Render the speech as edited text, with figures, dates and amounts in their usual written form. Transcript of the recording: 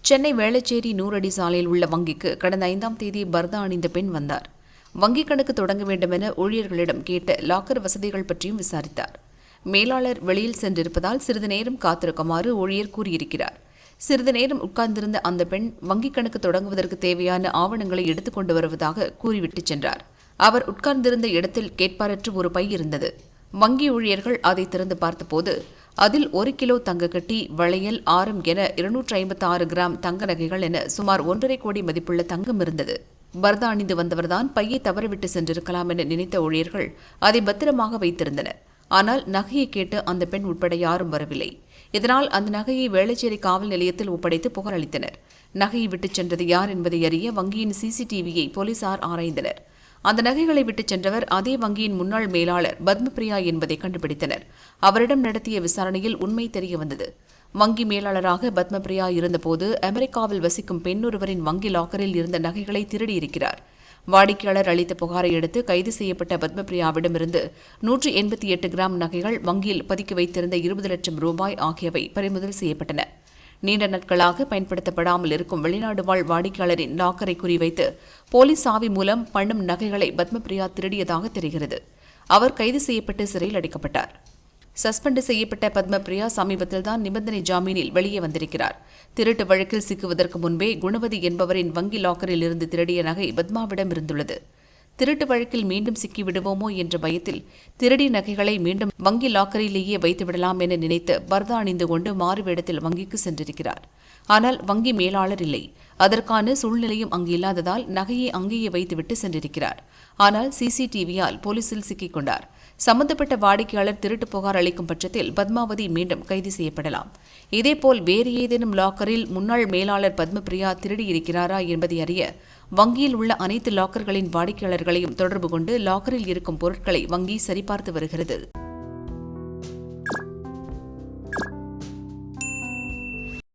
சென்னை வேளச்சேரி நூறடி சாலையில் உள்ள வங்கிக்கு கடந்த 5ஆம் தேதி பர்தா அணிந்த பெண் வந்தார். வங்கிக் கணக்கு தொடங்க வேண்டுமென ஊழியர்களிடம் கேட்டு லாக்கர் வசதிகள் பற்றியும் விசாரித்தார். மேலாளர் வெளியில் சென்றிருப்பதால் சிறிது நேரம் காத்திருக்குமாறு ஊழியர் கூறியிருக்கிறார். சிறிது நேரம் உட்கார்ந்திருந்த அந்த பெண் வங்கிக் கணக்கு தொடங்குவதற்கு தேவையான ஆவணங்களை எடுத்துக் கொண்டு வருவதாக கூறிவிட்டு சென்றார். அவர் உட்கார்ந்திருந்த இடத்தில் கேட்பாரற்று ஒரு பை இருந்தது. வங்கி ஊழியர்கள் அதை திறந்து பார்த்தபோது அதில் 1 கிலோ தங்கக்கட்டி, வளையல், ஆரம் என 256 கிராம் தங்க நகைகள் என சுமார் 1.5 கோடி மதிப்புள்ள தங்கம் இருந்தது. பர்தா அணிந்து வந்தவர்தான் பையை தவறவிட்டு சென்றிருக்கலாம் என நினைத்த ஊழியர்கள் அதை பத்திரமாக வைத்திருந்தனர். ஆனால் நகையை கேட்டு அந்த பெண் உட்பட யாரும் வரவில்லை. இதனால் அந்த நகையை வேளச்சேரி காவல் நிலையத்தில் ஒப்படைத்து புகார் அளித்தனர். நகையை விட்டுச் சென்றது யார் என்பதை அறிய வங்கியின் சிசிடிவியை போலீசார் ஆராய்ந்தனர். அந்த நகைகளை விட்டுச் சென்றவர் அதே வங்கியின் முன்னாள் மேலாளர் பத்மபிரியா என்பதை கண்டுபிடித்தனர். அவரிடம் நடத்திய விசாரணையில் உண்மை தெரியவந்தது. வங்கி மேலாளராக பத்மபிரியா இருந்தபோது அமெரிக்காவில் வசிக்கும் பெண்ணொருவரின் வங்கி லாக்கரில் இருந்த நகைகளை திருடியிருக்கிறார். வாடிக்கையாளர் அளித்த புகாரை அடுத்து கைது செய்யப்பட்ட பத்மபிரியாவிடமிருந்து 188 கிராம் நகைகள், வங்கியில் பதுக்கி வைத்திருந்த 20 லட்சம் ரூபாய் ஆகியவை பறிமுதல் செய்யப்பட்டன. நீண்ட நாட்களாக பயன்படுத்தப்படாமல் இருக்கும் வெளிநாடு வாழ் வாடிக்கையாளரின் லாக்கரை குறிவைத்து போலீஸ் சாவி மூலம் பணம், நகைகளை பத்மபிரியா திருடியதாக தெரிகிறது. அவர் கைது செய்யப்பட்டு சிறையில் அடைக்கப்பட்டார். சஸ்பெண்ட் செய்யப்பட்ட பத்மபிரியா சமீபத்தில்தான் நிபந்தனை ஜாமீனில் வெளியே வந்திருக்கிறார். திருட்டு வழக்கில் சிக்குவதற்கு முன்பே குணவதி என்பவரின் வங்கி லாக்கரில் இருந்து திருடிய நகை பத்மாவிடம் இருந்துள்ளது. திருட்டு வழக்கில் மீண்டும் சிக்கிவிடுவோமோ என்ற பயத்தில் திருடிய நகைகளை மீண்டும் வங்கி லாக்கரிலேயே வைத்துவிடலாம் என நினைத்து பர்தா அணிந்து கொண்டு மாறுவேடத்தில் வங்கிக்கு சென்றிருக்கிறார். ஆனால் வங்கி மேலாளர் இல்லை. அதற்கான சூழ்நிலையும் அங்கு இல்லாததால் நகையை அங்கேயே வைத்துவிட்டு சென்றிருக்கிறார். ஆனால் சிசிடிவியால் போலீசில் சிக்கிக் கொண்டார். சம்பந்தப்பட்ட வாடிக்கையாளர் திருட்டு புகார் அளிக்கும் பட்சத்தில் பத்மாவதி மீண்டும் கைது செய்யப்படலாம். இதேபோல் வேறு ஏதேனும் லாக்கரில் முன்னாள் மேலாளர் பத்மபிரியா திருடியிருக்கிறாரா என்பதை அறிய வங்கியில் உள்ள அனைத்து லாக்கர்களின் வாடிக்கையாளர்களையும் தொடர்பு கொண்டு லாக்கரில் இருக்கும் பொருட்களை வங்கி சரிபார்த்து வருகிறது.